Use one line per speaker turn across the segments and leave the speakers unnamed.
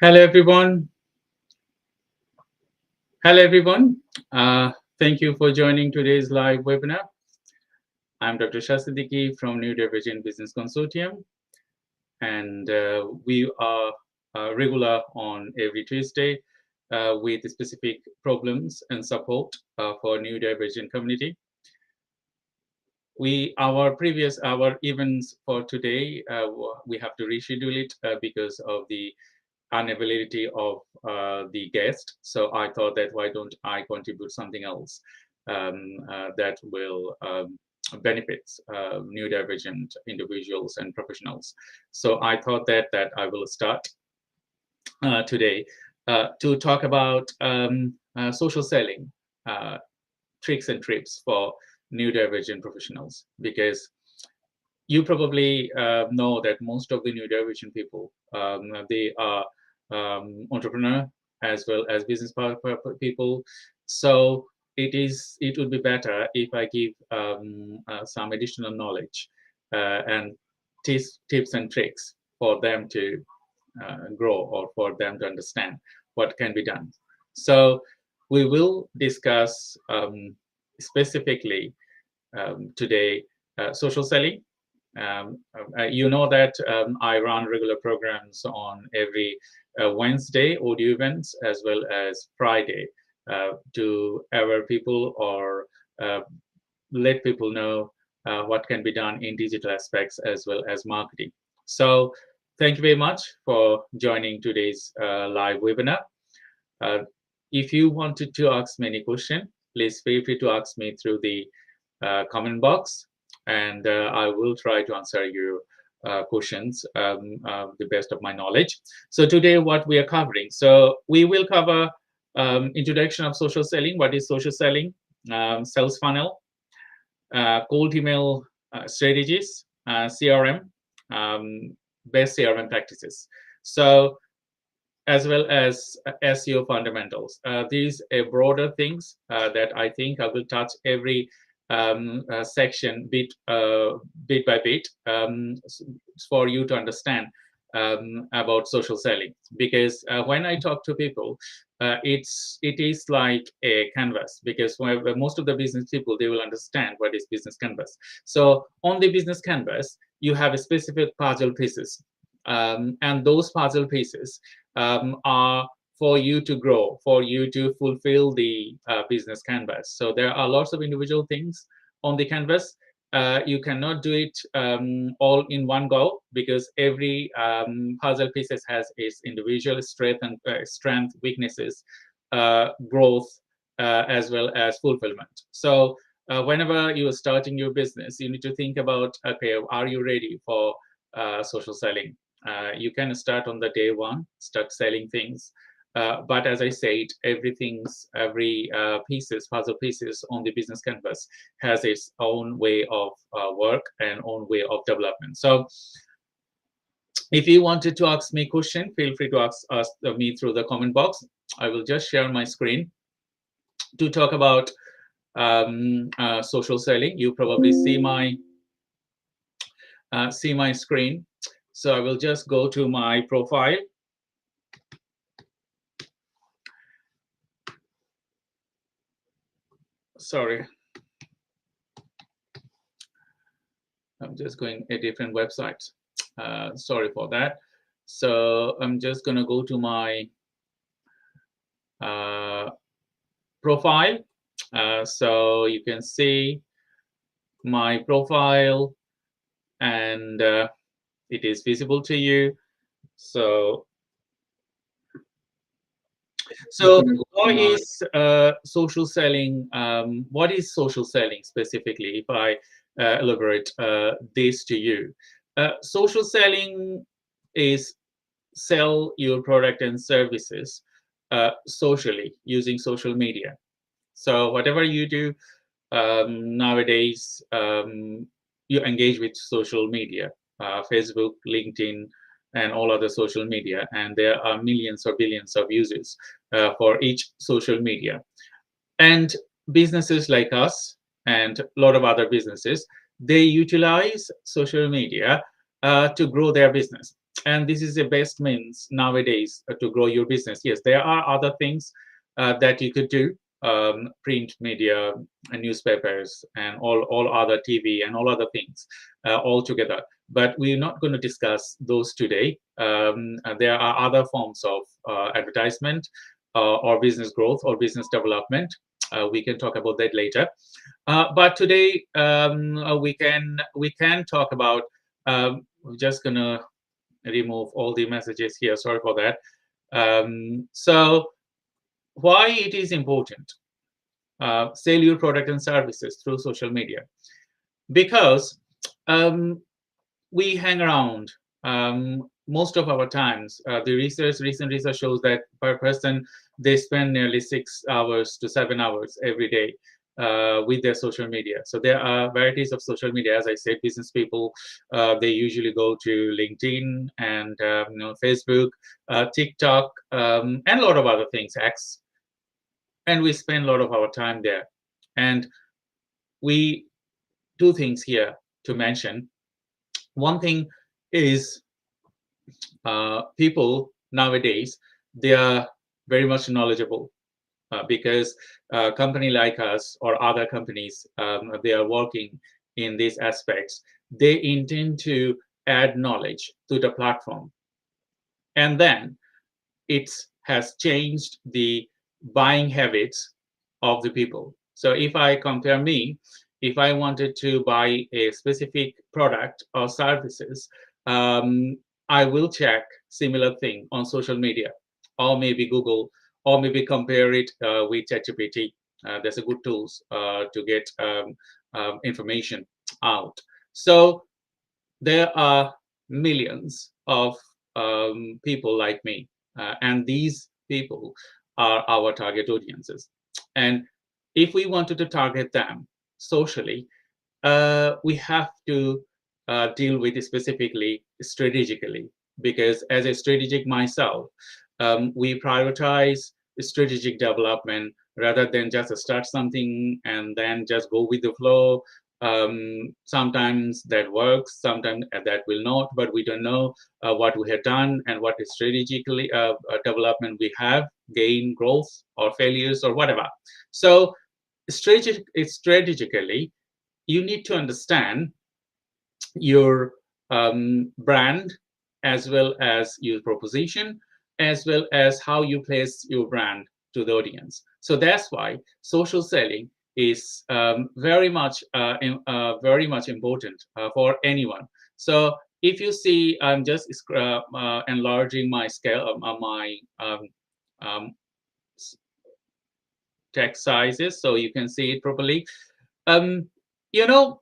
Hello, everyone. Hello, everyone. Uh, Thank you for joining today's live webinar. I'm Dr. Shah Siddiqui from Neurodivergent Business Consortium, and we are regular on every Tuesday with specific problems and support for neurodivergent community. Our events for today, we have to reschedule it because of the unavailability of the guest. So I thought that why don't I contribute something else that will benefit neurodivergent individuals and professionals. So I thought that I will start today to talk about social selling tricks and tips for neurodivergent professionals, because you probably know that most of the neurodivergent people, they are entrepreneur as well as business people. So it would be better if I give some additional knowledge and tips and tricks for them to grow, or for them to understand what can be done. So we will discuss specifically today social selling. You know that I run regular programs on every Wednesday, audio events, as well as Friday, to aware people or let people know what can be done in digital aspects as well as marketing. So thank you very much for joining today's live webinar. Uh, if you wanted to ask me any question, please feel free to ask me through the comment box, and I will try to answer your questions the best of my knowledge. So today, what we are covering. So we will cover introduction of social selling. What is social selling? Sales funnel, cold email strategies, CRM, best CRM practices. So as well as SEO fundamentals. These are broader things that I think I will touch every section bit by bit for you to understand about social selling. Because when I talk to people, it is like a canvas, because most of the business people, they will understand what is business canvas. So on the business canvas, you have a specific puzzle pieces, and those puzzle pieces are for you to grow, for you to fulfill the business canvas. So there are lots of individual things on the canvas. You cannot do it all in one go, because every puzzle pieces has its individual strength, weaknesses, growth, as well as fulfillment. So whenever you are starting your business, you need to think about, okay, are you ready for social selling? You can start on the day one, start selling things. But as I said, every puzzle pieces on the business canvas has its own way of work and own way of development. So if you wanted to ask me a question, feel free to ask me through the comment box. I will just share my screen to talk about social selling. You probably see my screen. So I will just go to my profile. Sorry, I'm just going a different website. Sorry for that. So I'm just going to go to my profile. So you can see my profile, and it is visible to you. So what is social selling? What is social selling specifically? If I elaborate this to you, social selling is sell your product and services socially using social media. So whatever you do nowadays, you engage with social media, Facebook, LinkedIn, and all other social media, and there are millions or billions of users for each social media. And businesses like us and a lot of other businesses, they utilize social media to grow their business. and this is the best means nowadays to grow your business. Yes, there are other things that you could do, print media and newspapers and all other TV and all other things all together. But we're not going to discuss those today. There are other forms of advertisement or business growth or business development. We can talk about that later. But today we can talk about. We're just gonna remove all the messages here. Sorry for that. So why it is important sell your product and services through social media? Because we hang around most of our times. The recent research shows that per person they spend nearly 6 hours to 7 hours every day with their social media. So there are varieties of social media. As I said, business people they usually go to LinkedIn and Facebook, TikTok, and a lot of other things, X, and we spend a lot of our time there. And we two things here to mention. One thing is people nowadays, they are very much knowledgeable because a company like us or other companies, they are working in these aspects. They intend to add knowledge to the platform. And then it has changed the buying habits of the people. So if I compare me, if I wanted to buy a specific product or services, I will check similar thing on social media, or maybe Google, or maybe compare it with ChatGPT. There's a good tools to get information out. So there are millions of people like me, and these people are our target audiences. And if we wanted to target them socially, we have to deal with it specifically, strategically, because as a strategic myself, we prioritize strategic development rather than just start something and then just go with the flow. Sometimes that works, sometimes that will not, but we don't know what we have done and what is strategically development we have, gain, growth, or failures, or whatever. So strategically, you need to understand your brand as well as your proposition, as well as how you place your brand to the audience. So that's why social selling is very much important for anyone. So if you see, I'm just enlarging my scale, my text sizes, so you can see it properly. You know,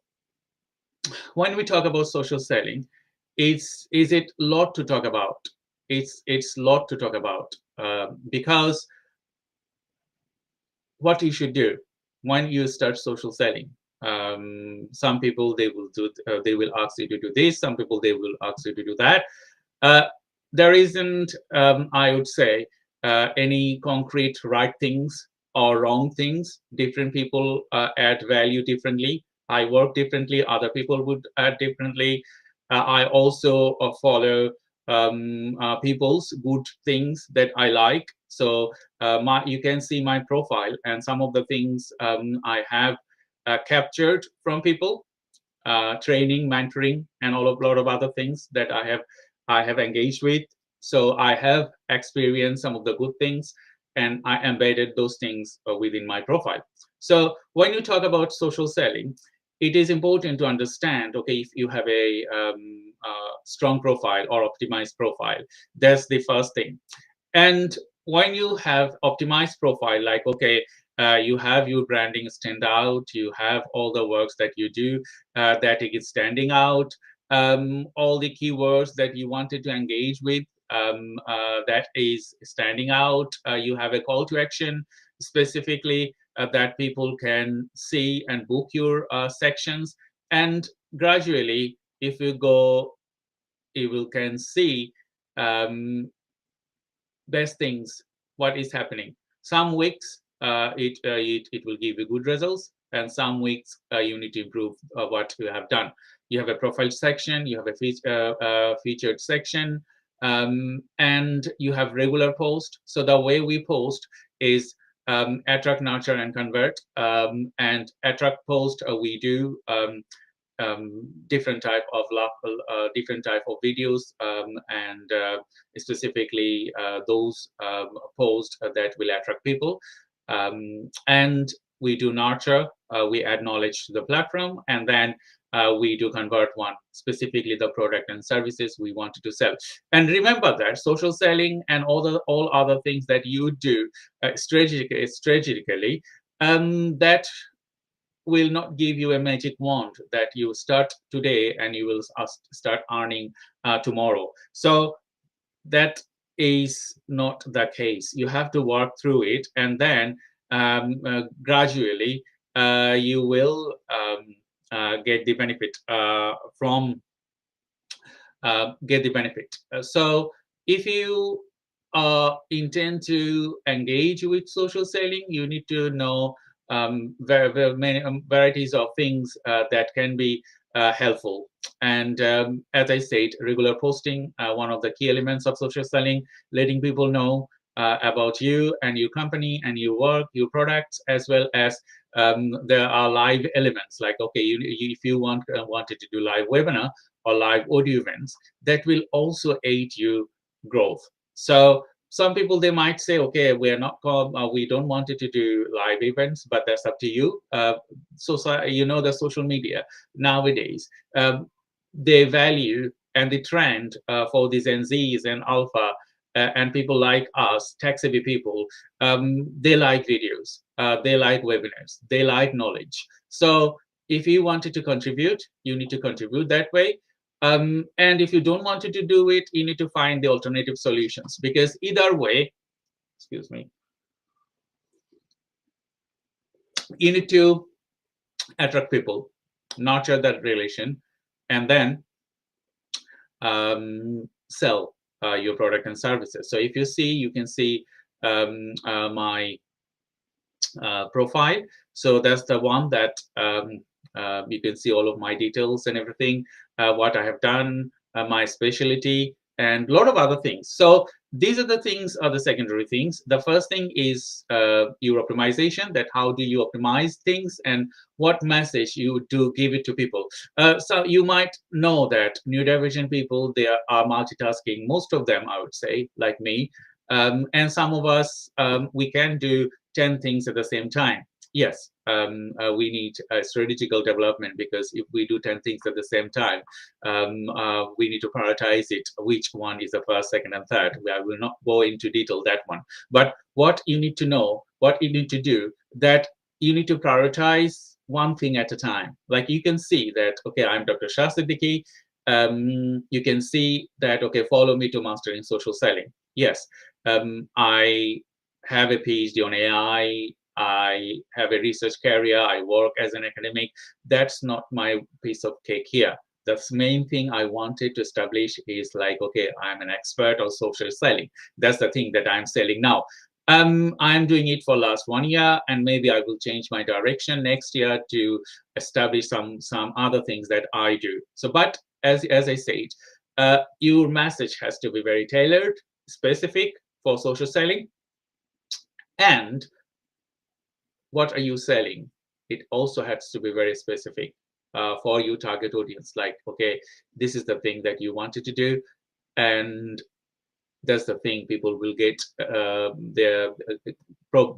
when we talk about social selling, is it a lot to talk about? It's a lot to talk about because what you should do when you start social selling. Some people they will do they will ask you to do this. Some people they will ask you to do that. There isn't, I would say, any concrete right things or wrong things. Different people add value differently. I work differently. Other people would add differently. I also follow people's good things that I like. So you can see my profile and some of the things I have captured from people, training, mentoring, and a lot of other things that I have engaged with. So I have experienced some of the good things, and I embedded those things within my profile. So when you talk about social selling, it is important to understand, okay, if you have a strong profile or optimized profile, that's the first thing. And when you have optimized profile, like, okay, you have your branding stand out, you have all the works that you do that is standing out, all the keywords that you wanted to engage with, that is standing out. You have a call to action specifically that people can see and book your sections. And gradually, if you go, you will can see best things, what is happening. Some weeks it will give you good results, and some weeks you need to improve what you have done. You have a profile section, you have a featured section, And you have regular post. So the way we post is attract, nurture, and convert. And attract post, we do different type of different type of videos, and specifically those posts that will attract people. And we do nurture, we add knowledge to the platform, and then we do convert one, specifically the product and services we wanted to sell. And remember that social selling and all other things that you do strategically, that will not give you a magic wand that you start today and you will start earning tomorrow. So that is not the case. You have to work through it, and then gradually you will get the benefit from get the benefit. So if you intend to engage with social selling, you need to know very many varieties of things that can be helpful. And as I said, regular posting, one of the key elements of social selling, letting people know about you and your company and your work, your products, as well as there are live elements like, okay, if you wanted to do live webinar or live audio events, that will also aid you growth. So some people, they might say, okay, we're not we don't want it to do live events, but that's up to you. So you know, the social media nowadays, they value and the trend for these NZs and alpha and people like us, tech-savvy people, they like videos, they like webinars, they like knowledge. So if you wanted to contribute, you need to contribute that way. And if you don't want to do it, you need to find the alternative solutions, because either way, excuse me, you need to attract people, nurture that relation, and then sell your product and services. So if you see, you can see my profile. So that's the one that you can see all of my details and everything, what I have done, my specialty, and a lot of other things. So these are the things, are the secondary things. The first thing is your optimization, that how do you optimize things and what message you do give it to people. So you might know that neurodivergent people, they are multitasking, most of them, I would say, like me. And some of us, we can do 10 things at the same time. Yes, we need a strategical development, because if we do 10 things at the same time, we need to prioritize it, which one is the first, second, and third. I will not go into detail that one. But what you need to know, what you need to do, that you need to prioritize one thing at a time. Like you can see that, okay, I'm Dr. Shah Siddiqui. You can see that, okay, follow me to mastering social selling. Yes, I have a PhD on AI. I have a research career. I work as an academic. That's not my piece of cake here. The main thing I wanted to establish is like, okay, I'm an expert on social selling. That's the thing that I'm selling now. I'm doing it for last 1 year, and maybe I will change my direction next year to establish some other things that I do. So, but as I said, your message has to be very tailored, specific for social selling. And what are you selling? It also has to be very specific for your target audience. Like, okay, this is the thing that you wanted to do, and that's the thing people will get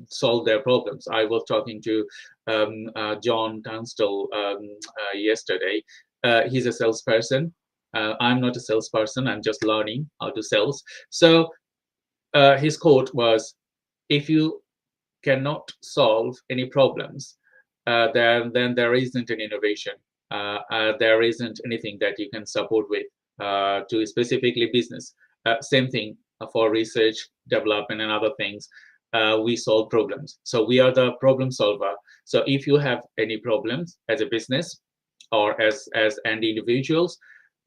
solve their problems. I was talking to John Tunstall yesterday. He's a salesperson. I'm not a salesperson. I'm just learning how to sales. So his quote was, if you cannot solve any problems, then there isn't an innovation. There isn't anything that you can support with to specifically business. Same thing for research, development, and other things. We solve problems. So we are the problem solver. So if you have any problems as a business or as individuals,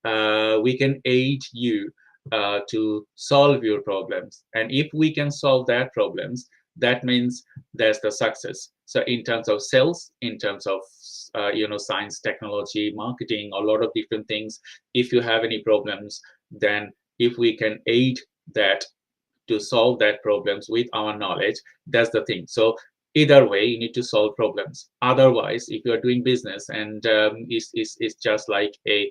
we can aid you to solve your problems. And if we can solve their problems, that means there's the success. So in terms of sales, in terms of science, technology, marketing, a lot of different things, if you have any problems, then if we can aid that to solve that problems with our knowledge, that's the thing. So either way, you need to solve problems. Otherwise, if you are doing business and it's just like a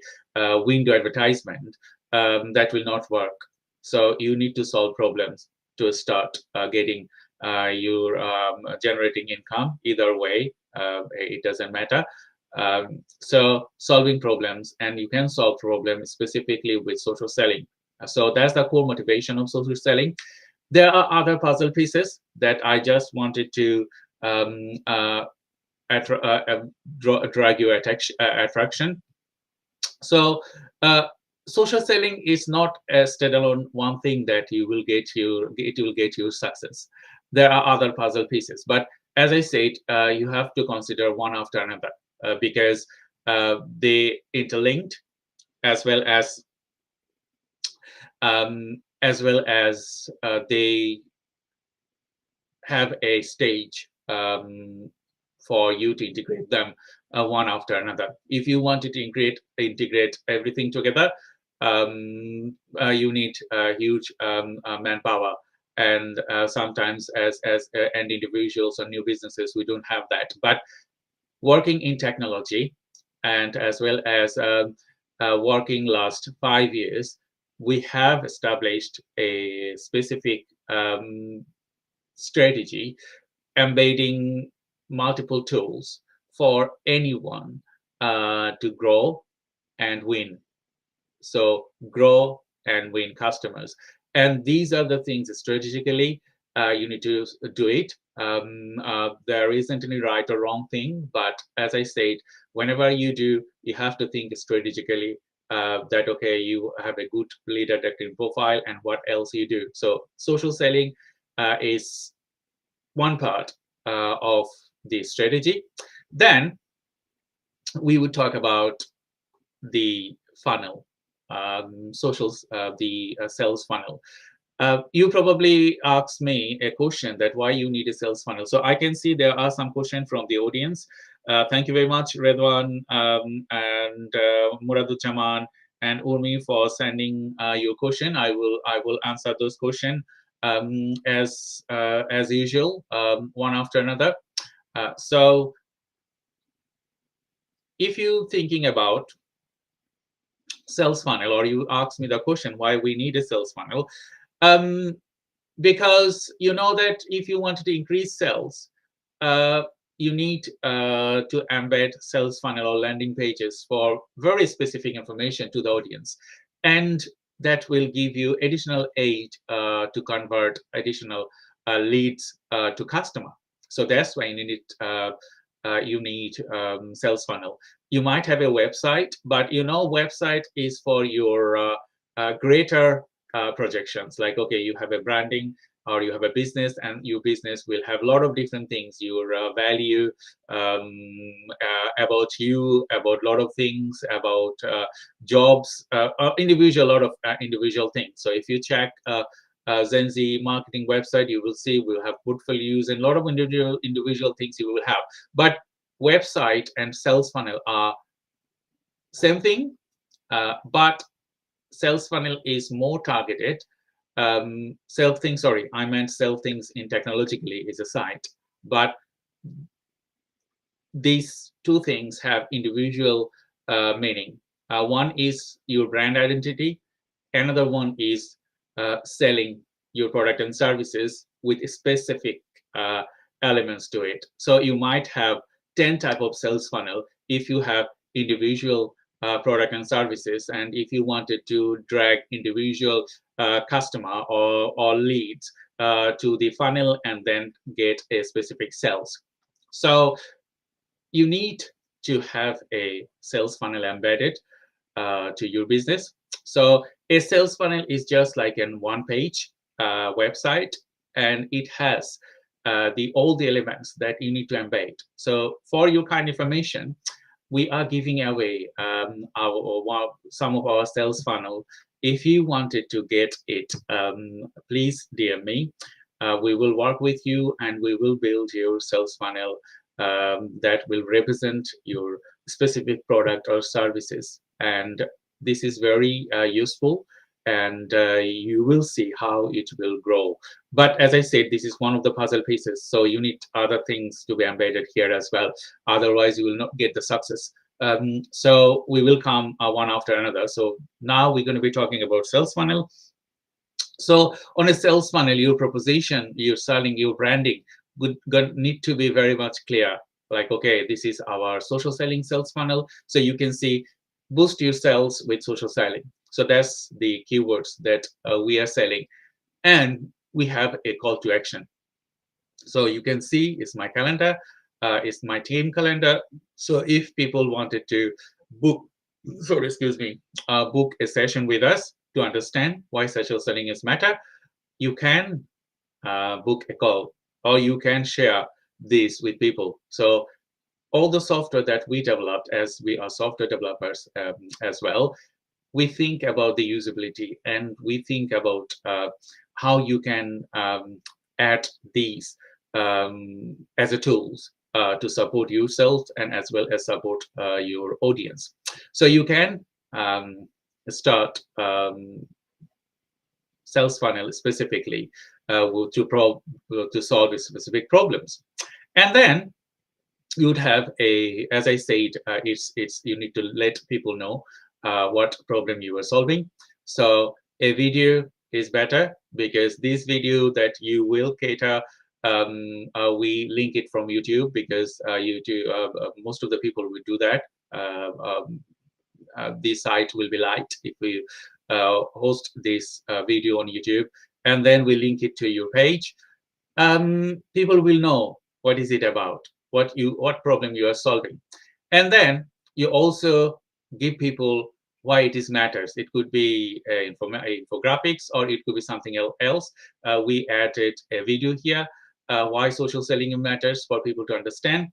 window advertisement, that will not work. So you need to solve problems to start getting your generating income. Either way, it doesn't matter. So solving problems, and you can solve problems specifically with social selling. So that's the core motivation of social selling. There are other puzzle pieces that I just wanted to um, uh, drag your attraction. So social selling is not a standalone one thing that you will get your success. There are other puzzle pieces, but as I said, you have to consider one after another because they interlinked, as well as they have a stage for you to integrate them one after another. If you wanted to integrate everything together, you need huge manpower, and sometimes and individuals or new businesses, we don't have that. But working in technology, and as well as working last 5 years, we have established a specific strategy embedding multiple tools for anyone to grow and win. So grow and win customers. And these are the things strategically you need to do it. There isn't any right or wrong thing, but as I said, whenever you do, you have to think strategically that, okay, you have a good lead adapting profile and what else you do. So social selling is one part of the strategy. Then we would talk about the funnel, the sales funnel. You probably asked me a question that why you need a sales funnel. So I can see there are some questions from the audience. Thank you very much, Redwan and Muradujaman and Urmi, for sending your question. I will answer those questions as usual, one after another. So if you're thinking about sales funnel, or you ask me the question why we need a sales funnel, because you know that if you want to increase sales, you need to embed sales funnel or landing pages for very specific information to the audience, and that will give you additional aid to convert additional leads to customer. So that's why you need sales funnel. You might have a website, but website is for your greater projections. Like, okay, you have a branding or you have a business, and your business will have a lot of different things, your value, about you, about a lot of things, about jobs, individual, a lot of individual things. So if you check GenZ marketing website, you will see we'll have portfolios and a lot of individual things you will have. But website and sales funnel are same thing, but sales funnel is more targeted. Sell things, sorry, I meant sell things in technologically is a site, but these two things have individual meaning. One is your brand identity, another one is selling your product and services with specific elements to it. So you might have 10 type of sales funnel if you have individual product and services, and if you wanted to drag individual customer or leads to the funnel and then get a specific sales. So you need to have a sales funnel embedded to your business. So a sales funnel is just like a one-page website, and it has all the elements that you need to embed. So for your kind information, we are giving away some of our sales funnel. If you wanted to get it, please DM me. We will work with you, and we will build your sales funnel that will represent your specific product or services. And this is very useful and you will see how it will grow. But as I said, this is one of the puzzle pieces, so you need other things to be embedded here as well. Otherwise, you will not get the success. So we will come one after another. So now we're going to be talking about sales funnel. So on a sales funnel, your proposition, your selling, your branding would need to be very much clear. Like, okay, this is our social selling sales funnel. So you can see boost your sales with social selling. So that's the keywords that we are selling. And we have a call to action. So you can see it's my calendar, it's my team calendar. So if people wanted to book, sorry, excuse me, book a session with us to understand why social selling is matter, you can book a call, or you can share this with people. So all the software that we developed, as we are software developers as well, we think about the usability, and we think about how you can add these as a tools to support yourself and as well as support your audience. So you can start sales funnel specifically to solve specific problems, and then you would have a, as I said, it's you need to let people know what problem you are solving. So a video is better, because this video that you will cater, we link it from YouTube, because YouTube, most of the people will do that. The site will be liked if we host this video on YouTube, and then we link it to your page. People will know what is it about, what problem you are solving, and then you also give people why it is matters. It could be infographics, or it could be something else. We added a video here, why social selling matters, for people to understand,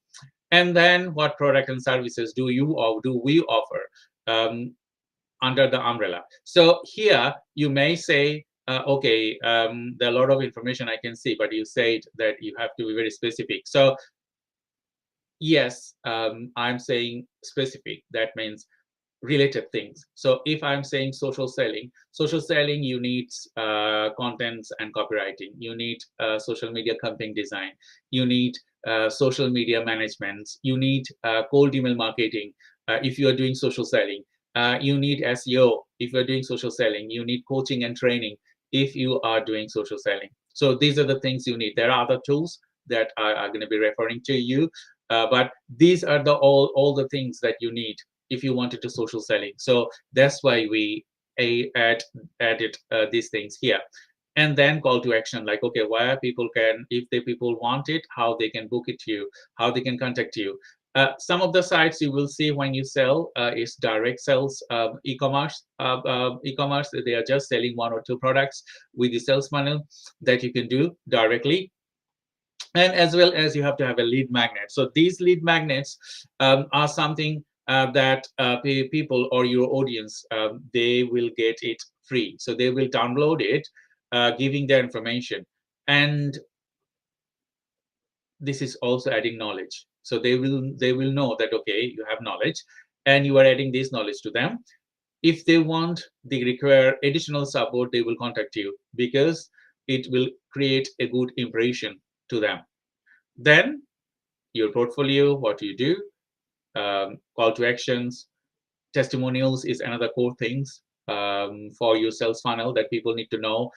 and then what product and services do you or do we offer under the umbrella. So here you may say, okay, there are a lot of information I can see, but you said that you have to be very specific. So yes, I'm saying specific. That means related things. So if I'm saying social selling, you need contents and copywriting. You need social media campaign design. You need social media management. You need cold email marketing if you are doing social selling. You need SEO if you're doing social selling. You need coaching and training if you are doing social selling. So these are the things you need. There are other tools that are going to be referring to you, but these are the all the things that you need if you wanted to social selling. So that's why we added these things here. And then call to action, like, okay, where people can, if the people want it, how they can book it to you, how they can contact you. Some of the sites you will see when you sell is direct sales, e-commerce. E-commerce, they are just selling one or two products with the sales funnel that you can do directly. And as well as you have to have a lead magnet. So these lead magnets are something that people or your audience, they will get it free. So they will download it, giving their information. And this is also adding knowledge. So they will know that, okay, you have knowledge and you are adding this knowledge to them. If they require additional support, they will contact you, because it will create a good impression to them. Then your portfolio, what you do, call to actions, testimonials is another core things for your sales funnel that people need to know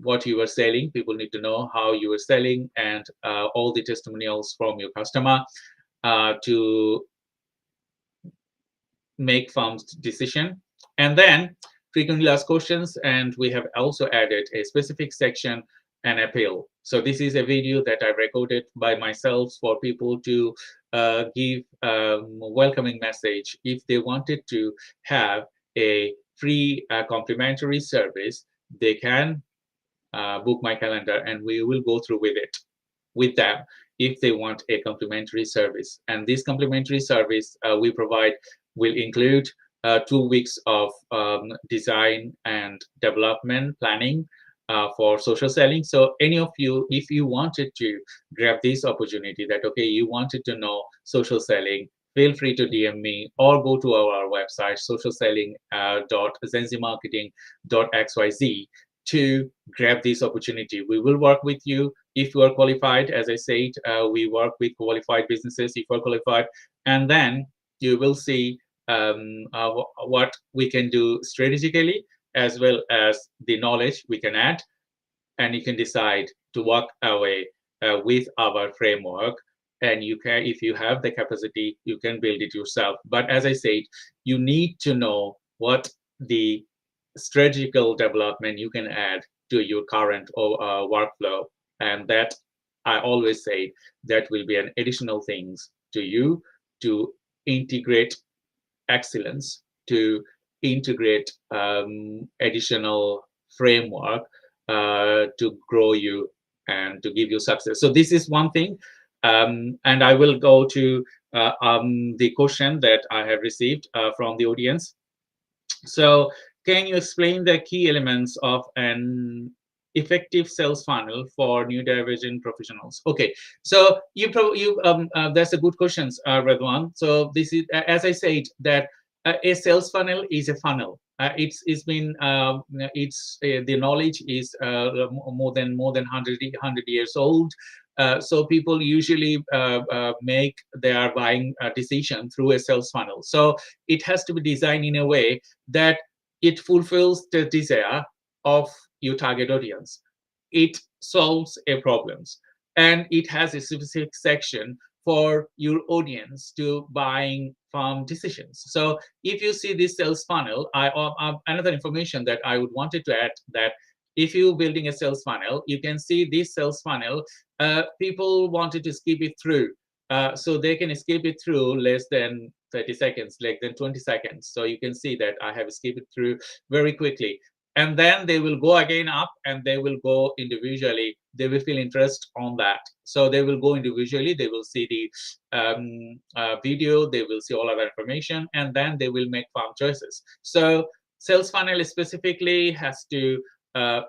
what you are selling. People need to know how you are selling, and all the testimonials from your customer to make firm decision. And then frequently asked questions, and we have also added a specific section, an appeal. So this is a video that I recorded by myself for people to give a welcoming message. If they wanted to have a free complimentary service, they can book my calendar, and we will go through with them if they want a complimentary service. And this complimentary service we provide will include 2 weeks of design and development planning for social selling. So any of you, if you wanted to grab this opportunity, that, okay, you wanted to know social selling, feel free to DM me or go to our website, socialselling.zenzimarketing.xyz, to grab this opportunity. We will work with you if you are qualified. As I said, we work with qualified businesses if you are qualified, and then you will see what we can do strategically, as well as the knowledge we can add, and you can decide to walk away with our framework. And you can, if you have the capacity, you can build it yourself. But as I said, you need to know what the strategical development you can add to your current workflow, and that, I always say, that will be an additional things to you to integrate excellence, to integrate additional framework to grow you and to give you success. So this is one thing. And I will go to the question that I have received from the audience. So can you explain the key elements of an effective sales funnel for neurodivergent professionals? Okay, so that's a good question, Radwan. So this is, as I said, that a sales funnel is a funnel. It's been the knowledge is more than 100 years old. So people usually make their buying decision through a sales funnel. So it has to be designed in a way that it fulfills the desire of your target audience. It solves a problems, and it has a specific section for your audience to buying farm decisions. So if you see this sales funnel, another information that I would wanted to add, that if you're building a sales funnel, you can see this sales funnel. People wanted to skip it through, so they can skip it through less than 30 seconds, less than 20 seconds. So you can see that I have skipped it through very quickly. And then they will go again up, and they will go individually. They will feel interest on that. So they will go individually. They will see the video. They will see all of that information, and then they will make farm choices. So sales funnel specifically has to have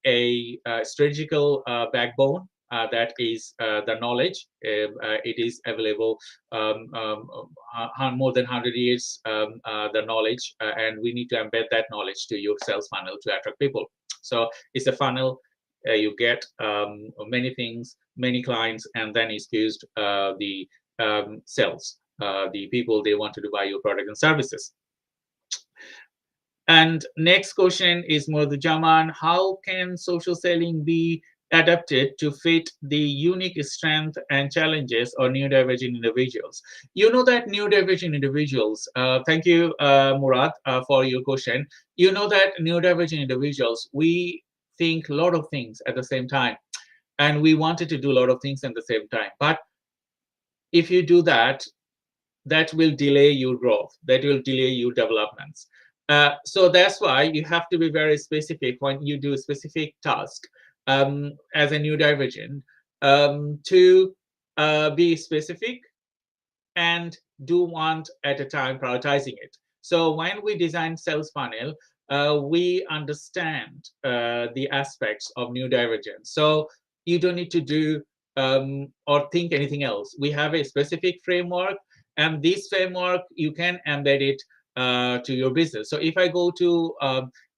a strategical backbone. That is the knowledge. It is available more than 100 years, the knowledge, and we need to embed that knowledge to your sales funnel to attract people. So it's a funnel. You get many things, many clients, and then it's used the sales, the people they wanted to buy your product and services. And next question is Jaman. How can social selling be adapted to fit the unique strength and challenges of neurodivergent individuals? You know that neurodivergent individuals, thank you, Murad, for your question. You know that neurodivergent individuals, we think a lot of things at the same time, and we wanted to do a lot of things at the same time. But if you do that, that will delay your growth, that will delay your developments. So that's why you have to be very specific when you do a specific task as a neurodivergent, to be specific and do one at a time, prioritizing it. So when we design sales funnel, we understand the aspects of neurodivergence. So you don't need to do or think anything else. We have a specific framework, and this framework, you can embed it to your business. So if I go to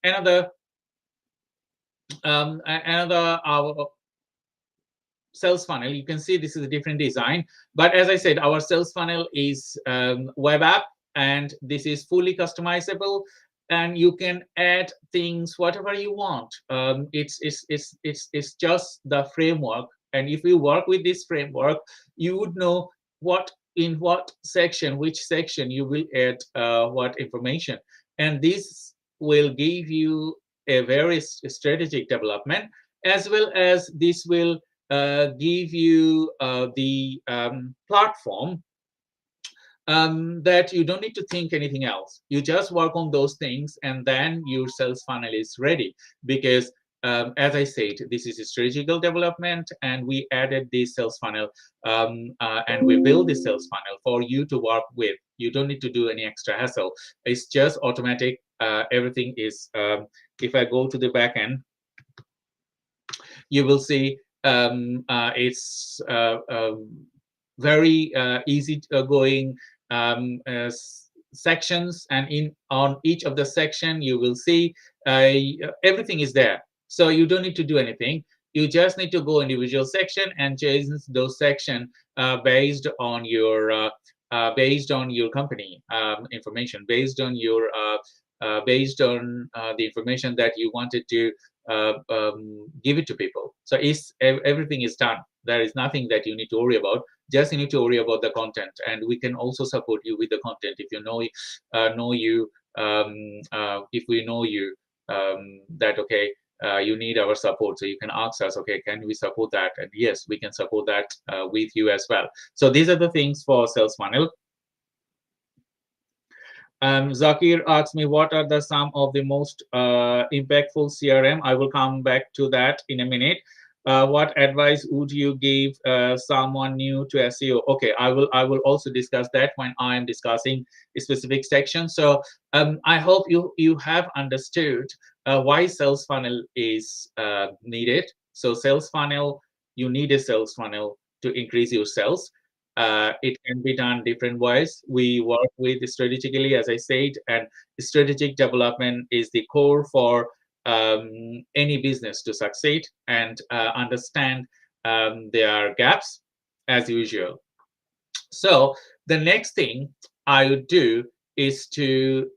another sales funnel, you can see this is a different design. But as I said, our sales funnel is web app, and this is fully customizable, and you can add things whatever you want. It's just the framework, and if you work with this framework, you would know in what section, which section you will add what information, and this will give you a very strategic development, as well as this will give you the platform that you don't need to think anything else. You just work on those things, and then your sales funnel is ready. Because as I said, this is a strategical development, and we added this sales funnel, and we build this sales funnel for you to work with. You don't need to do any extra hassle. It's just automatic. Everything is, if I go to the back end, you will see it's very easy going sections, and on each of the section you will see everything is there. So you don't need to do anything. You just need to go individual section and change those section based on your company information, based on the information that you wanted to give it to people. So everything is done. There is nothing that you need to worry about. Just you need to worry about the content, and we can also support you with the content if you know you if we know you that okay, you need our support, so you can ask us, okay, can we support that? And yes, we can support that with you as well. So these are the things for sales funnel. Zakir asked me, what are the some of the most impactful CRM? I will come back to that in a minute. What advice would you give someone new to SEO? Okay, I will also discuss that when I am discussing a specific section. So I hope you have understood why sales funnel is needed. So sales funnel, you need a sales funnel to increase your sales. It can be done different ways. We work with strategically, as I said, and strategic development is the core for any business to succeed and understand their gaps as usual. So the next thing I would do is to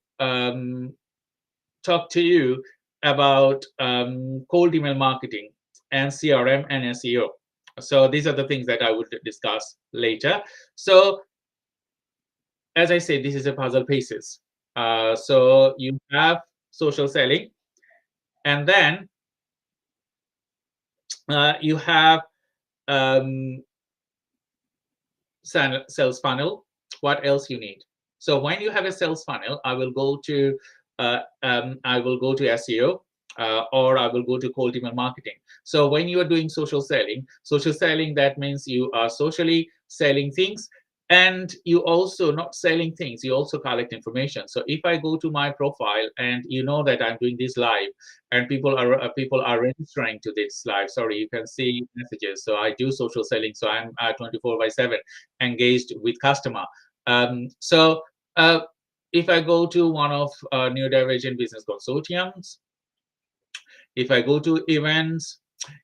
talk to you about cold email marketing and CRM and SEO. So these are the things that I would discuss later. So as I said, this is a puzzle pieces. So you have social selling, and then you have sales funnel. What else you need? So when you have a sales funnel, I will go to SEO, or I will go to cold email marketing. So when you are doing social selling, that means you are socially selling things, and you also not selling things, you also collect information. So if I go to my profile and you know that I'm doing this live, and people are registering to this live, sorry, you can see messages. So I do social selling, so I'm 24/7 engaged with customer. So if I go to one of Neurodivergent Business Consortiums, if I go to events,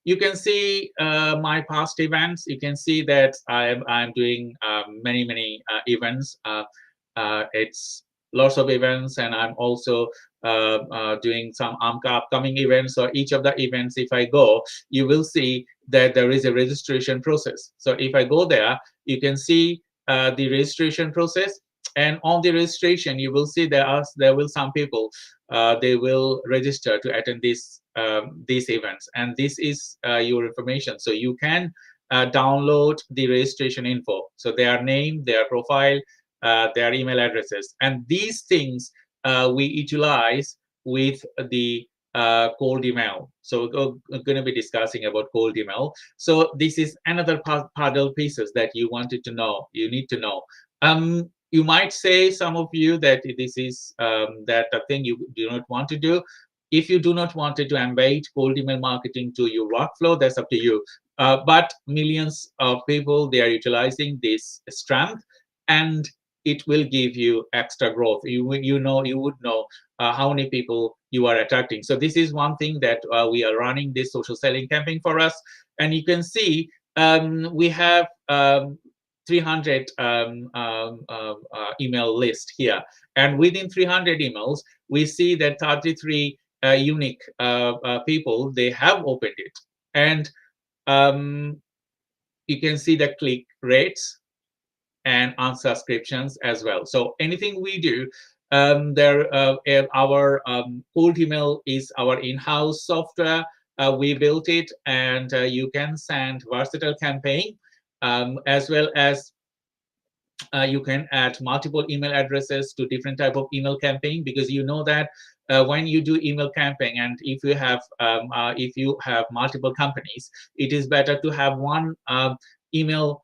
you can see my past events. You can see that I'm doing many events. It's lots of events, and I'm also doing some upcoming events. So each of the events, if I go, you will see that there is a registration process. So if I go there, you can see the registration process. And on the registration, you will see there will some people they will register to attend these events, and this is your information. So you can download the registration info, so their name, their profile, their email addresses, and these things we utilize with the cold email. So we're going to be discussing about cold email. So this is another puzzle pieces that you wanted to know, you need to know. You might say, some of you, that this is that a thing you do not want to do. If you do not want to embed cold email marketing to your workflow, that's up to you. But millions of people, they are utilizing this strength, and it will give you extra growth. You would know how many people you are attracting. So this is one thing that we are running this social selling campaign for us, and you can see we have 300 email list here, and within 300 emails, we see that 33 unique people, they have opened it, and you can see the click rates and unsubscriptions as well. So anything we do, our cold email is our in-house software. We built it, and you can send versatile campaign, as well as you can add multiple email addresses to different type of email campaign, because you know that when you do email campaign, and if you have multiple companies, it is better to have one email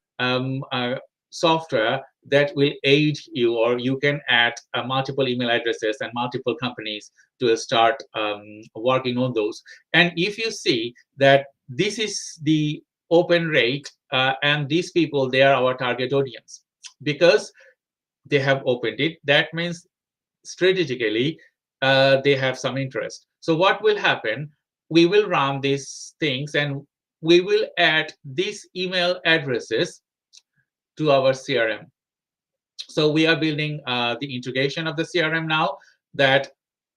software that will aid you, or you can add multiple email addresses and multiple companies to start working on those. And if you see that this is the open rate, and these people, they are our target audience. Because they have opened it, that means strategically they have some interest. So what will happen, we will run these things and we will add these email addresses to our CRM. So we are building the integration of the CRM now, that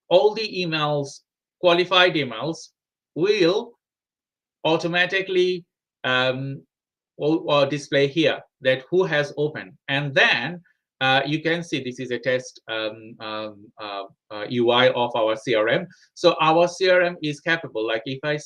all the emails, qualified emails, will automatically or display here that who has opened. And then you can see this is a test UI of our CRM. So our CRM is capable, like if I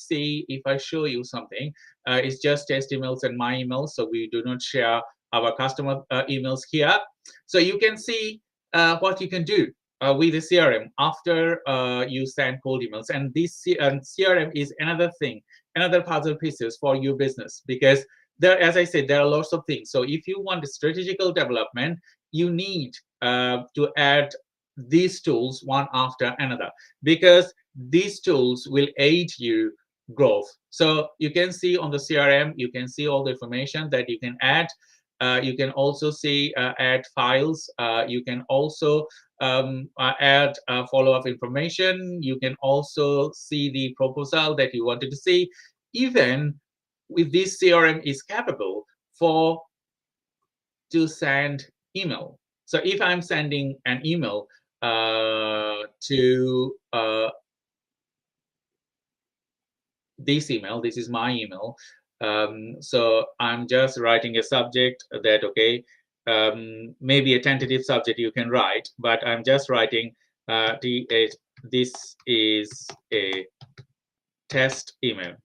show you something, it's just test emails and my emails. So we do not share our customer emails here. So you can see what you can do with the CRM after you send cold emails. And this CRM is another thing, another puzzle pieces for your business, because there, as I said, there are lots of things. So if you want a strategical development, you need to add these tools one after another, because these tools will aid you growth. So you can see on the CRM, you can see all the information that you can add. You can also see add files. You can also add follow-up information. You can also see the proposal that you wanted to see. Even with this CRM is capable for to send email. So if I'm sending an email to this email, this is my email. So I'm just writing a subject that, okay, maybe a tentative subject you can write, but I'm just writing this is a test email.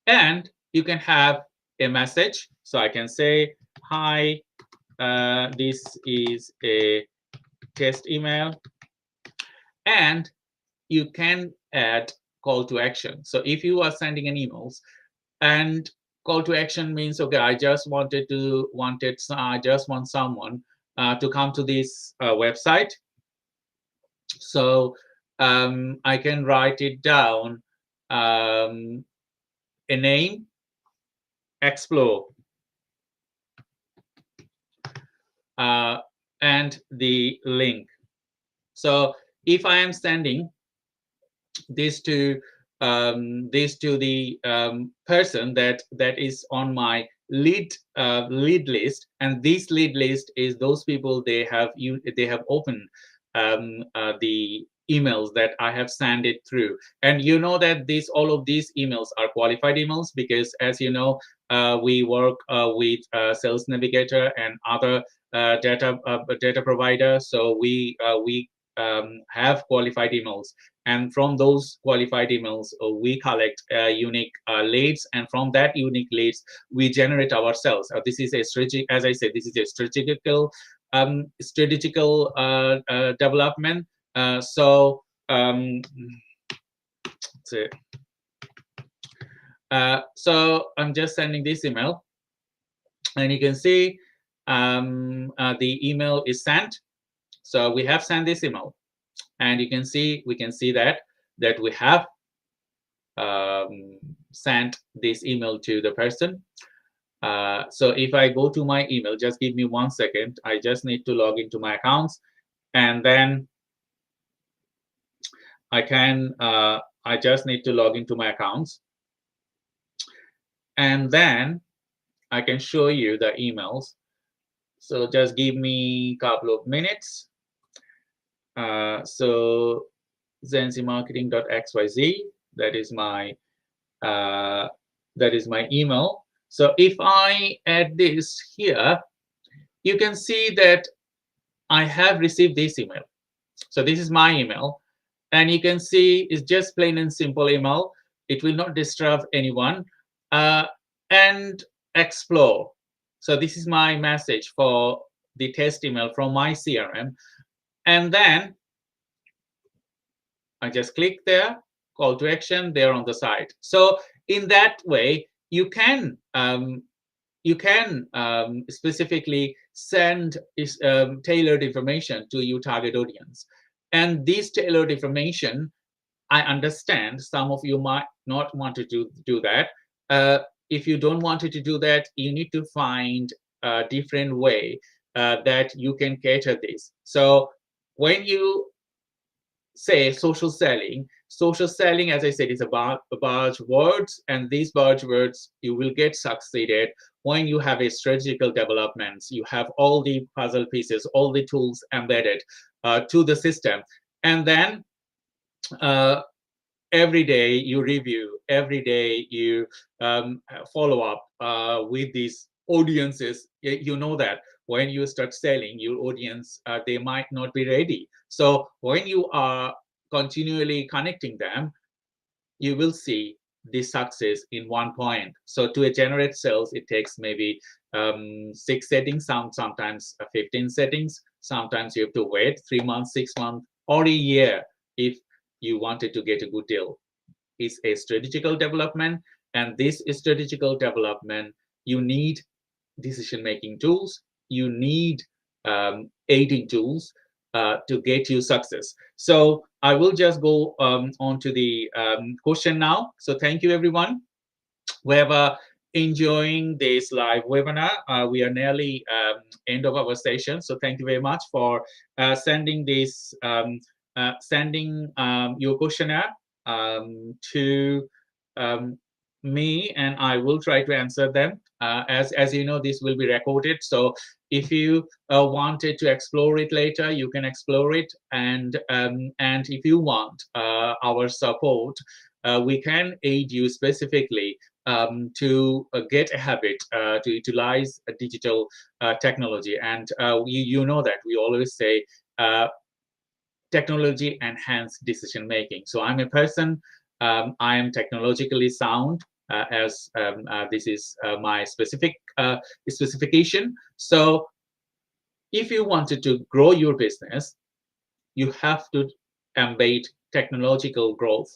And you can have a message. So I can say, hi, this is a test email. And you can add call to action. So if you are sending an emails, and call to action means, okay, I just want someone to come to this website. So I can write it down, a name, explore, and the link. So if I am sending this to the person that is on my lead list, and this lead list is those people they have opened the emails that I have sent it through. And you know that all of these emails are qualified emails, because as you know, we work with Sales Navigator and other data provider. So we have qualified emails, and from those qualified emails we collect unique leads, and from that unique leads we generate ourselves. This is a strategic, as I said, this is a strategical development. So I'm just sending this email, and you can see the email is sent. So we have sent this email, and we can see that we have sent this email to the person. So if I go to my email, just give me 1 second. I just need to log into my accounts, and then I can. I just need to log into my accounts, and then I can show you the emails. So just give me a couple of minutes. So zenzimarketing.xyz, that is my email. So if I add this here, you can see that I have received this email. So this is my email, and you can see it's just plain and simple email. It will not disturb anyone. And explore. So this is my message for the test email from my CRM. And then I just click there, call to action there on the side. So in that way, you can specifically send tailored information to your target audience. And this tailored information, I understand some of you might not want to do that. if you don't want to do that, you need to find a different way that you can cater this. So when you say social selling, as I said, is about words, and these buzzwords you will get succeeded when you have a strategical developments, you have all the puzzle pieces, all the tools embedded to the system, and then uh, every day you review, every day you follow up with these audiences. You know that when you start selling, your audience, they might not be ready. So when you are continually connecting them, you will see the success in one point. So to generate sales, it takes maybe 6 settings, sometimes 15 settings. Sometimes you have to wait 3 months, 6 months, or a year if you wanted to get a good deal. Is a strategical development, and this strategical development, you need decision making tools, you need aiding tools to get you success. So I will just go on to the question now. So thank you everyone. We're enjoying this live webinar. We are nearly end of our session. So thank you very much for sending this, sending your questionnaire to um, me, and I will try to answer them. As you know, this will be recorded. So if you wanted to explore it later, you can explore it. And if you want our support, we can aid you specifically to get a habit to utilize a digital technology. And you know that we always say technology enhanced decision making. So I'm a person, I am technologically sound, as this is my specific specification. So if you wanted to grow your business, you have to embed technological growth.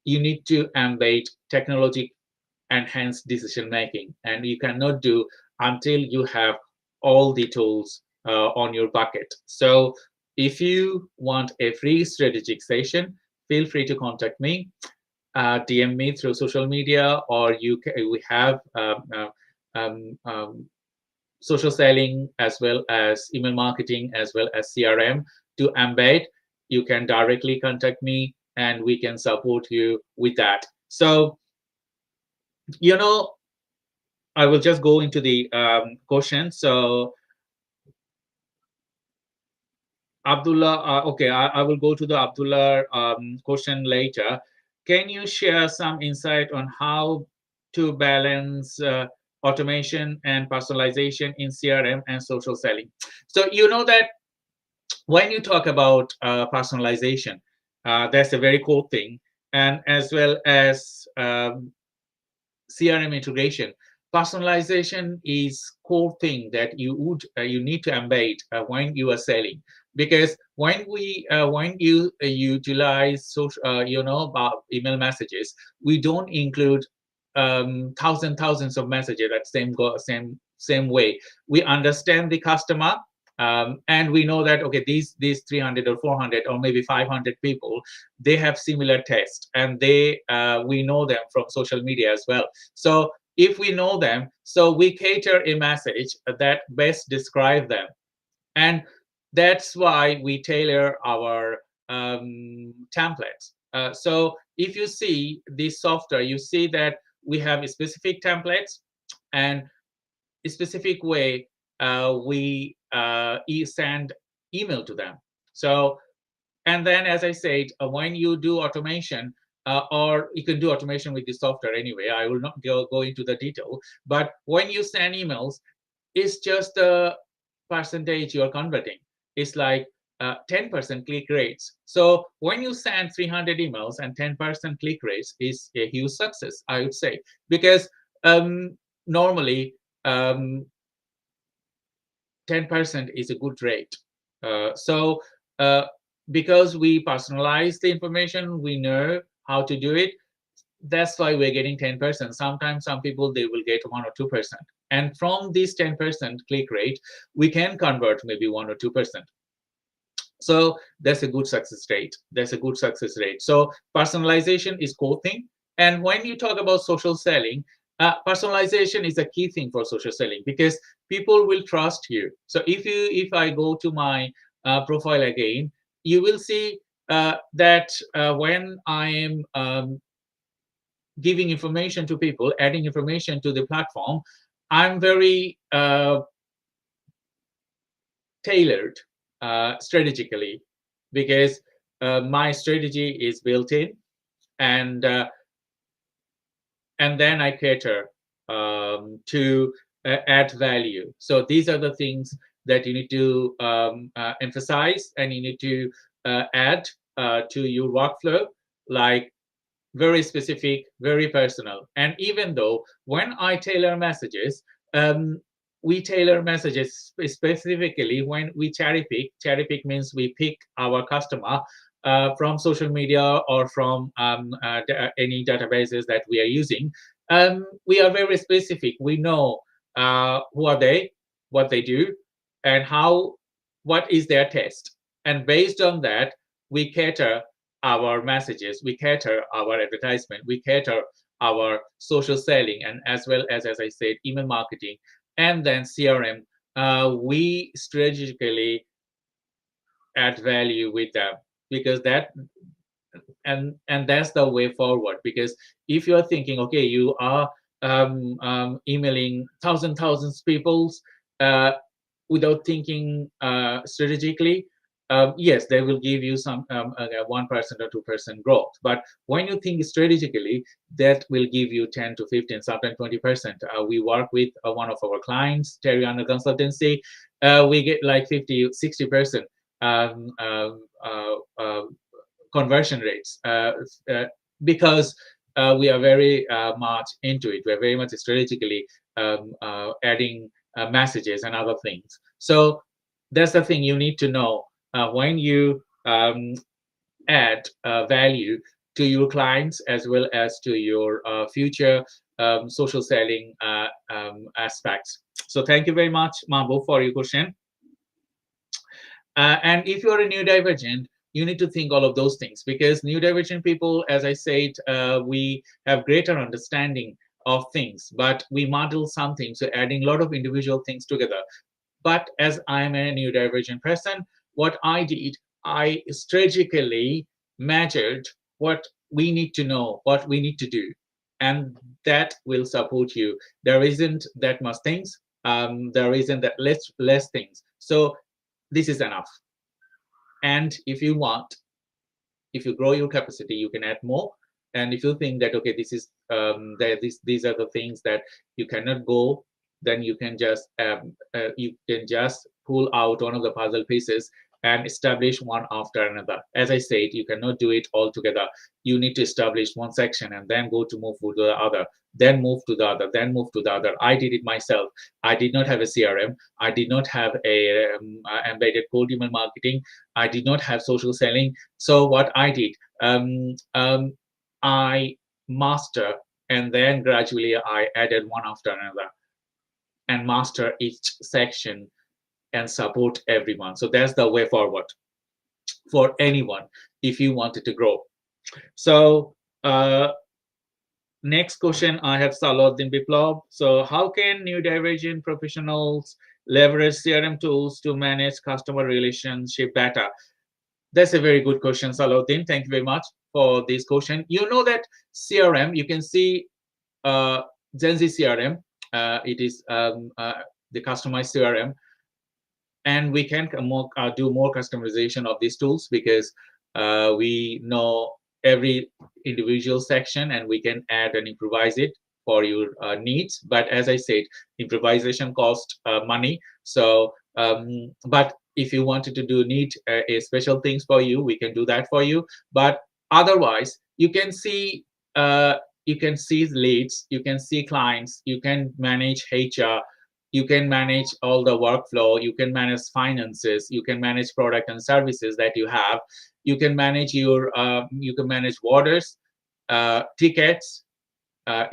You need to embed technology enhanced decision making, and you cannot do until you have all the tools on your bucket. So if you want a free strategic session, feel free to contact me, DM me through social media, or we have um, um, social selling as well as email marketing as well as CRM to embed. You can directly contact me and we can support you with that. So you know, I will just go into the question. So Abdullah, okay, I will go to the Abdullah question later. Can you share some insight on how to balance automation and personalization in CRM and social selling? So you know that when you talk about personalization, that's a very cool thing, and as well as CRM integration. Personalization is core thing that you need to embed when you are selling, because when you utilize social email messages, we don't include thousands of messages that same way. We understand the customer, and we know that okay, these 300 or 400 or maybe 500 people, they have similar taste, and we know them from social media as well. So if we know them, so we cater a message that best describe them, and that's why we tailor our templates. So if you see this software, you see that we have specific templates and a specific way we send email to them. So, and then as I said, when you do automation, or you can do automation with the software anyway, I will not go into the detail, but when you send emails, it's just the percentage you're converting. It's like 10% click rates. So when you send 300 emails and 10% click rates is a huge success, I would say, because normally 10% is a good rate. So because we personalize the information, we know how to do it. That's why we're getting 10%. Sometimes some people, they will get 1 or 2%. And from this 10% click rate, we can convert maybe 1 or 2%. So that's a good success rate. That's a good success rate. So personalization is core thing. And when you talk about social selling, Personalization is a key thing for social selling because people will trust you. So if I go to my profile again, you will see that when I am giving information to people, adding information to the platform, I'm very tailored strategically, because my strategy is built in, and then I cater to add value. So these are the things that you need to emphasize, and you need to add to your workflow, like very specific, very personal. And even though when I tailor messages, we tailor messages specifically when we cherry pick. Cherry pick means we pick our customer from social media or from any databases that we are using. We are very specific. We know who are they, what they do, and what is their taste. And based on that, we cater our messages, we cater our advertisement, we cater our social selling, and as well as I said, email marketing, and then CRM. We strategically add value with them, because that's the way forward. Because if you're thinking, okay, you are emailing thousands peoples without thinking strategically, yes, they will give you some 1% or 2% growth. But when you think strategically, that will give you 10 to 15, sometimes 20%. We work with one of our clients, Terriana Consultancy. We get like 50, 60% conversion rates, because we are very much into it. We're very much strategically adding messages and other things. So that's the thing you need to know when you add value to your clients as well as to your future social selling aspects. So thank you very much, Mahbub, for your question. And if you're a neurodivergent, you need to think all of those things, because neurodivergent people, as I said, we have greater understanding of things, but we model something, so adding a lot of individual things together. But as I'm a neurodivergent person, what I did, I strategically measured what we need to know, what we need to do, and that will support you. There isn't that much things. There isn't that less things. So this is enough. And if you want, if you grow your capacity, you can add more. And if you think that, okay, this is these are the things that you cannot go, then you can just pull out one of the puzzle pieces and establish one after another. As I said, you cannot do it all together. You need to establish one section and then go to move to the other, then move to the other, then move to the other. I did it myself. I did not have a CRM. I did not have a embedded cold email marketing. I did not have social selling. So what I did, I master, and then gradually I added one after another, and master each section and support everyone. So that's the way forward for anyone if you wanted to grow. So next question I have, Salahuddin Biplab. So how can neurodivergent professionals leverage CRM tools to manage customer relationship data? That's a very good question, Salahuddin. Thank you very much for this question. You know that CRM, you can see GenZ CRM. It is the customized CRM. And we can do more customization of these tools, because we know every individual section, and we can add and improvise it for your needs. But as I said, improvisation costs money. So, but if you wanted to need a special things for you, we can do that for you. But otherwise, you can see leads, you can see clients, you can manage HR, you can manage all the workflow, you can manage finances, you can manage product and services that you have, you can manage your you can manage orders, tickets,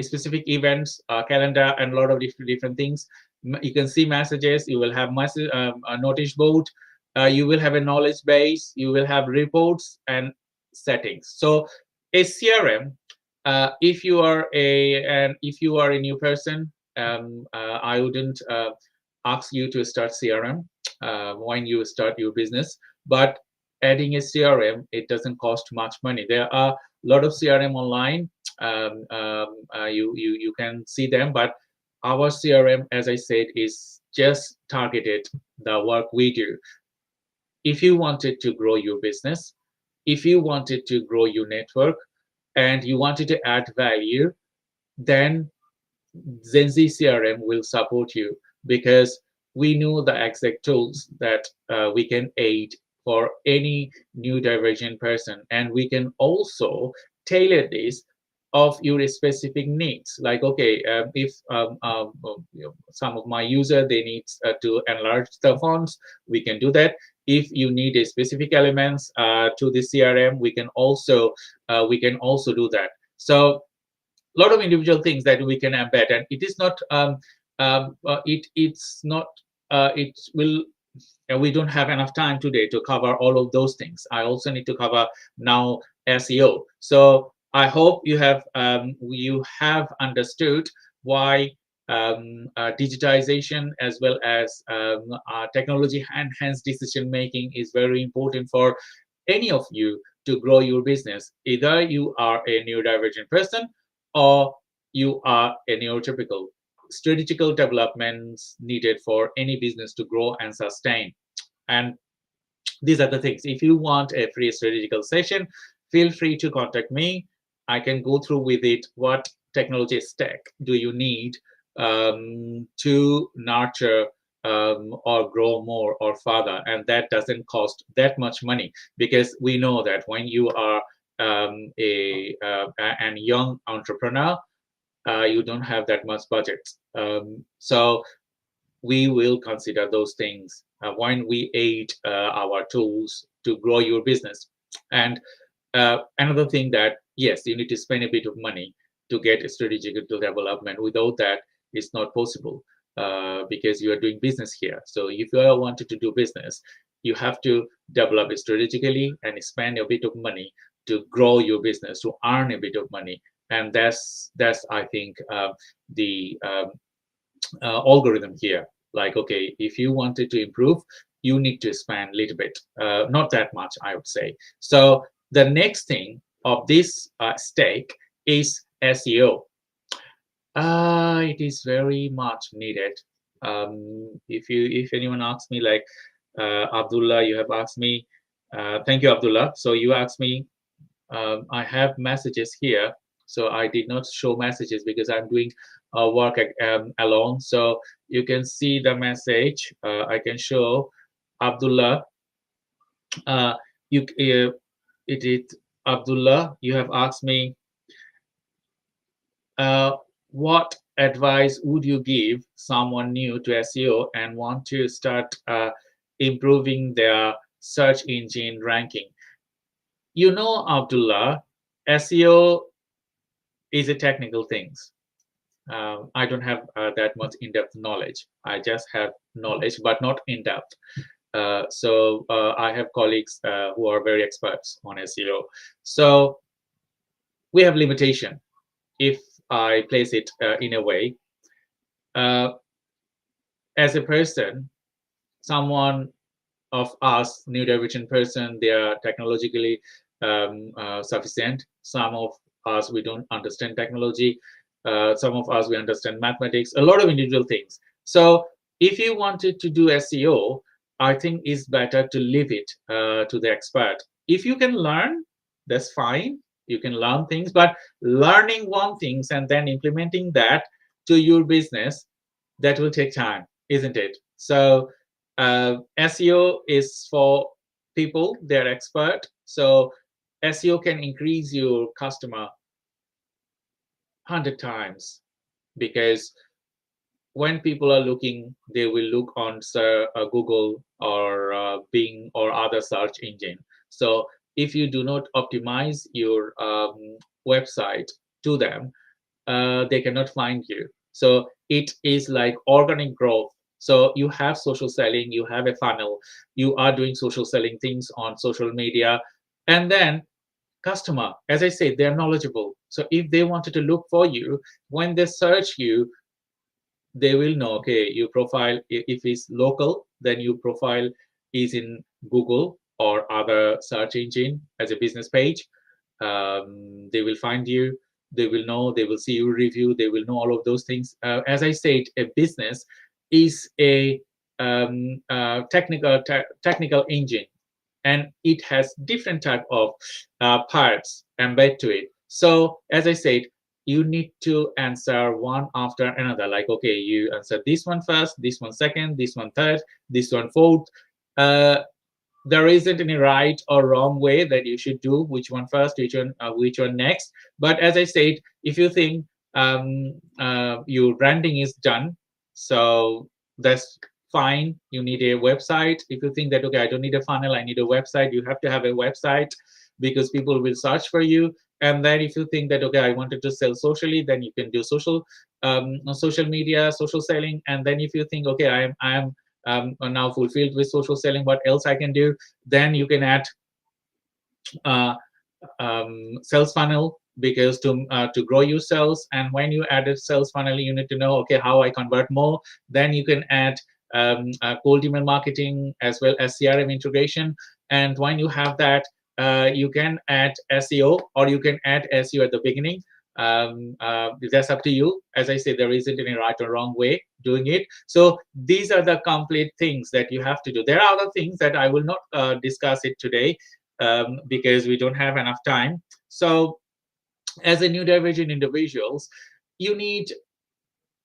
specific events, calendar, and a lot of different things. You can see messages, you will have a notice board, you will have a knowledge base, you will have reports and settings. So a CRM If you are a new person, I wouldn't ask you to start CRM when you start your business. But adding a CRM, it doesn't cost much money. There are a lot of CRM online. You can see them, but our CRM, as I said, is just targeted the work we do. If you wanted to grow your business, if you wanted to grow your network, and you wanted to add value, then GenZ CRM will support you, because we know the exact tools that we can aid for any neurodivergent person, and we can also tailor this of your specific needs. Like, okay, if some of my user, they need to enlarge the fonts, we can do that. If you need a specific elements to the CRM, we can also do that. So a lot of individual things that we can embed, and it is not it's not it will we don't have enough time today to cover all of those things. I also need to cover now SEO. So I hope you have understood why digitization as well as technology enhanced decision making is very important for any of you to grow your business. Either you are a neurodivergent person or you are a neurotypical. Strategical developments needed for any business to grow and sustain. And these are the things. If you want a free strategical session, feel free to contact me. I can go through with it. What technology stack do you need to nurture or grow more or further? And that doesn't cost that much money, because we know that when you are a young entrepreneur, you don't have that much budget. So we will consider those things when we aid our tools to grow your business. And another thing that, yes, you need to spend a bit of money to get a strategic development. Without that, it's not possible because you are doing business here. So if you wanted to do business, you have to develop it strategically and spend a bit of money to grow your business, to earn a bit of money. And that's I think the algorithm here. Like, okay, if you wanted to improve, you need to spend a little bit, not that much, I would say. So the next thing of this stake is SEO. It is very much needed. If anyone asks me, like Abdullah, you have asked me, thank you, Abdullah. So you asked me, I have messages here. So I did not show messages because I'm doing work alone. So you can see the message. I can show Abdullah. It is Abdullah. You have asked me, what advice would you give someone new to SEO and want to start improving their search engine ranking? You know, Abdullah, SEO is a technical thing. I don't have that much in-depth knowledge. I just have knowledge, but not in-depth. So I have colleagues who are very experts on SEO. So we have limitation. If I place it in a way, as a person, someone of us, neurodivergent person, they are technologically sufficient. Some of us, we don't understand technology. Some of us, we understand mathematics, a lot of individual things. So if you wanted to do SEO, I think it's better to leave it to the expert. If you can learn, that's fine. You can learn things, but learning one thing and then implementing that to your business, that will take time, isn't it? So SEO is for people, they're expert. So SEO can increase your customer 100 times, because when people are looking, they will look on Google or Bing or other search engine. So if you do not optimize your website to them, they cannot find you. So it is like organic growth. So you have social selling, you have a funnel, you are doing social selling things on social media, and then customer, as I said, they're knowledgeable. So if they wanted to look for you, when they search you, they will know, okay, your profile, if it's local, then your profile is in Google or other search engine as a business page. They will find you, they will know, they will see your review, they will know all of those things. As I said, a business is a technical engine, and it has different type of parts embedded to it. So as I said, you need to answer one after another. Like, okay, you answer this one first, this one second, this one third, this one fourth. There isn't any right or wrong way that you should do which one first, which one next. But as I said, if you think your branding is done, so that's fine. You need a website. If you think that, okay, I don't need a funnel, I need a website, you have to have a website because people will search for you. And then if you think that, okay, I wanted to sell socially, then you can do social media, social selling. And then if you think, okay, I am now fulfilled with social selling, what else I can do, then you can add uh, sales funnel, because to grow your sales. And when you add a sales funnel, you need to know, okay, how I convert more. Then you can add cold email marketing as well as CRM integration. And when you have that, you can add SEO, or you can add SEO at the beginning. That's up to you. As I say, there isn't any right or wrong way doing it. So these are the complete things that you have to do. There are other things that I will not discuss it today, because we don't have enough time. So as a neurodivergent individuals, you need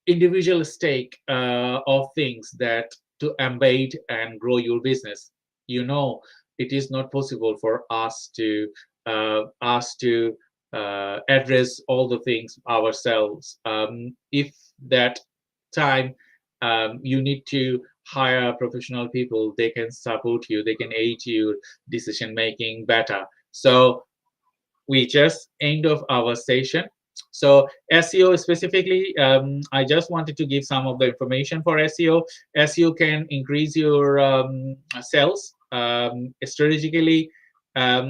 individual stake of things that to embed and grow your business. You know, it is not possible for us to address all the things ourselves. If that time, you need to hire professional people. They can support you, they can aid you decision making better. So we just end of our session. So SEO specifically, I just wanted to give some of the information for SEO. SEO can increase your sales strategically.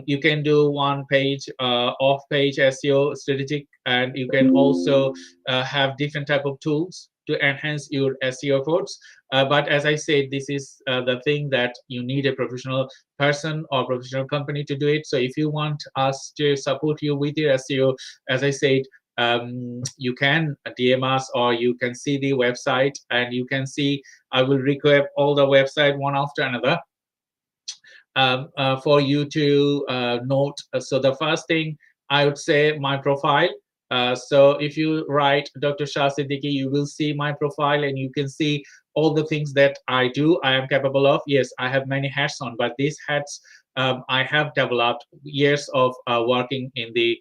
You can do one page off page SEO strategic, and you can also have different type of tools to enhance your SEO efforts. But as I said, this is the thing that you need a professional person or professional company to do it. So if you want us to support you with your SEO, as I said, you can DM us, or you can see the website, and you can see, I will recap all the website one after another for you to note. So the first thing, I would say my profile. So if you write Dr. Shah Siddiqui, you will see my profile, and you can see all the things that I do, I am capable of. Yes, I have many hats on, but these hats I have developed years of working in the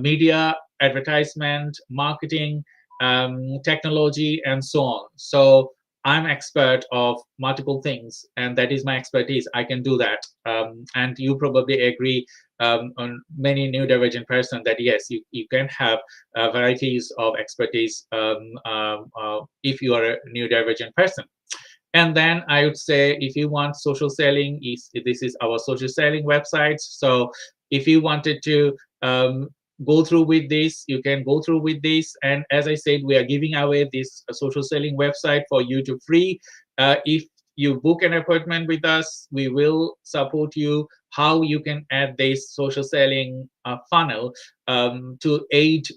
media, advertisement, marketing, technology, and so on. So I'm expert of multiple things, and that is my expertise. I can do that. And you probably agree on many neurodivergent person that yes, you can have varieties of expertise if you are a neurodivergent person. And then I would say, if you want social selling, this is our social selling website. So if you wanted to go through with this, you can go through with this. And as I said, we are giving away this social selling website for you to free. If you book an appointment with us, we will support you how you can add this social selling funnel to aid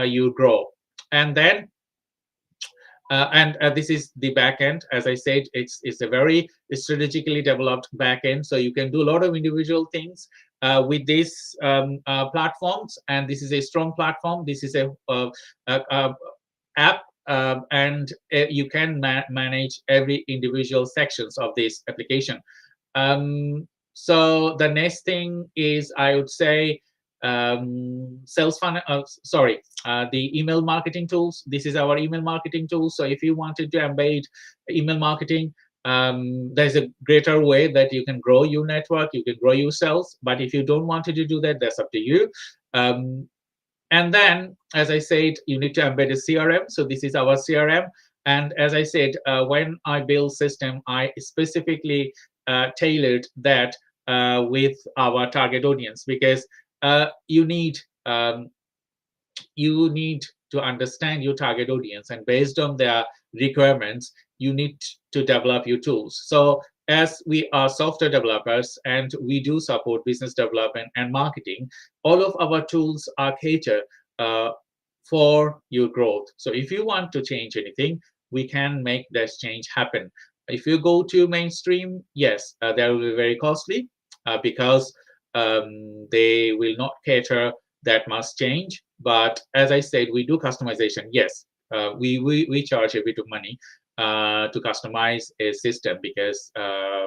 you grow. And then this is the backend. As I said, it's a very strategically developed backend, so you can do a lot of individual things with these platforms. And this is a strong platform. This is a app, and you can manage every individual sections of this application. So the next thing is, I would say, sales funnel. Sorry, the email marketing tools. This is our email marketing tool. So if you wanted to embed email marketing, there's a greater way that you can grow your network, you can grow your sales. But if you don't want to do that, that's up to you. And then, as I said, you need to embed a CRM. So this is our CRM. And as I said, when I build system, I specifically tailored that with our target audience, because you need you need to understand your target audience, and based on their requirements, you need to develop your tools. So as we are software developers and we do support business development and marketing, all of our tools are catered uh, for your growth. So if you want to change anything, we can make this change happen. If you go to mainstream, yes, that will be very costly because they will not cater that much change. But as I said, we do customization. Yes, we charge a bit of money to customize a system because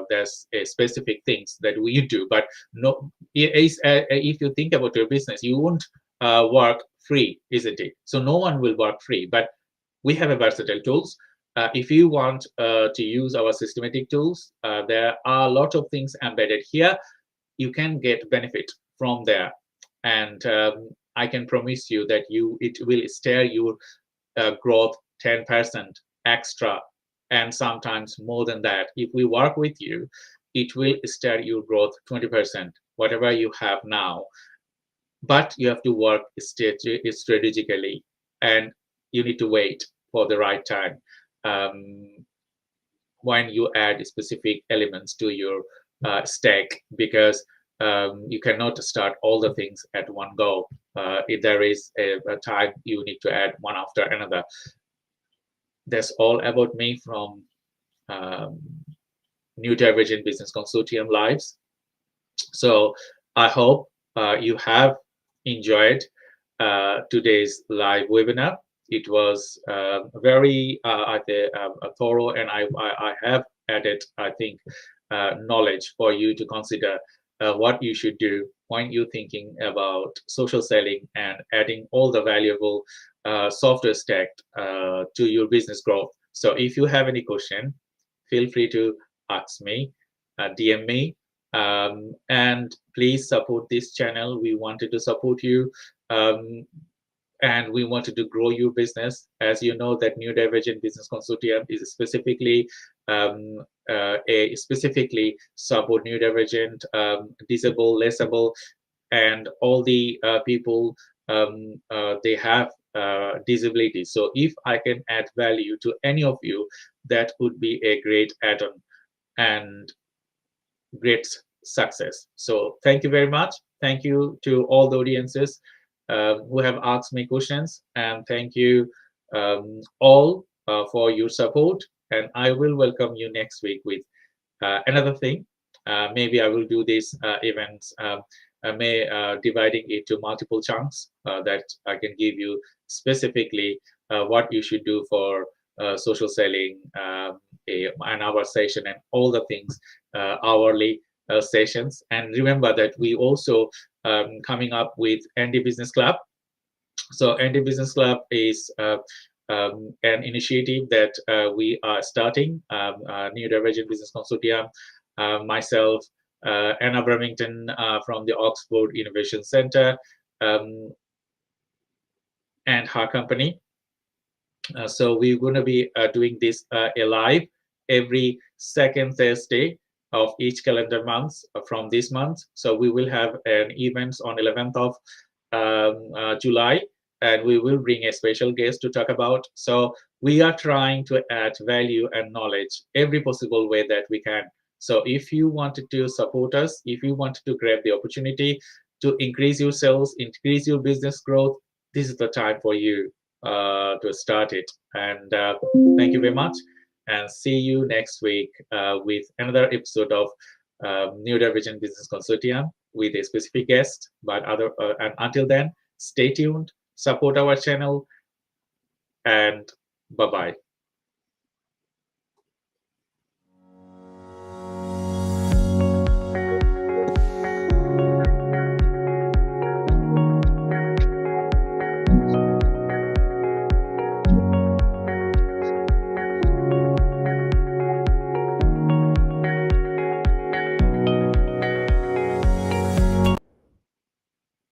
there's a specific things that we do. But no, if you think about your business, you won't work free, isn't it? So no one will work free. But we have a versatile tools. If you want to use our systematic tools, there are a lot of things embedded here. You can get benefit from there, and I can promise you that it will steer your growth 10% extra, and sometimes more than that. If we work with you, it will steer your growth 20%, whatever you have now. But you have to work strategically, and you need to wait for the right time when you add specific elements to your stack, because you cannot start all the things at one go. If there is a time you need to add one after another. That's all about me from um, Neurodivergent Business Consortium Lives. So I hope you have enjoyed today's live webinar. It was very thorough, and I have added, I think, knowledge for you to consider what you should do when you're thinking about social selling and adding all the valuable software stack to your business growth. So if you have any question, feel free to ask me, DM me, and please support this channel. We wanted to support you. And we wanted to grow your business. As you know, that Neurodivergent Business Consortium is specifically specifically support neurodivergent, disabled, less able, and all the people they have disabilities. So if I can add value to any of you, that would be a great add-on and great success. So thank you very much. Thank you to all the audiences who have asked me questions, and thank you all for your support. And I will welcome you next week with another thing. Maybe I will do this events, dividing it to multiple chunks that I can give you specifically what you should do for social selling, an hour session, and all the things, hourly sessions. And remember that we also coming up with ND Business Club. So ND Business Club is an initiative that we are starting, Neurodivergent Business Consortium, myself, Anna Bramington from the Oxford Innovation Center, and her company. So we're going to be doing this live every second Thursday of each calendar month from this month. So we will have an event on 11th of July, and we will bring a special guest to talk about. So we are trying to add value and knowledge every possible way that we can. So if you wanted to support us, if you wanted to grab the opportunity to increase your sales, increase your business growth, this is the time for you to start it. And thank you very much, and see you next week with another episode of Neurodivergent Business Consortium with a specific guest. But and until then, stay tuned, support our channel, and bye-bye.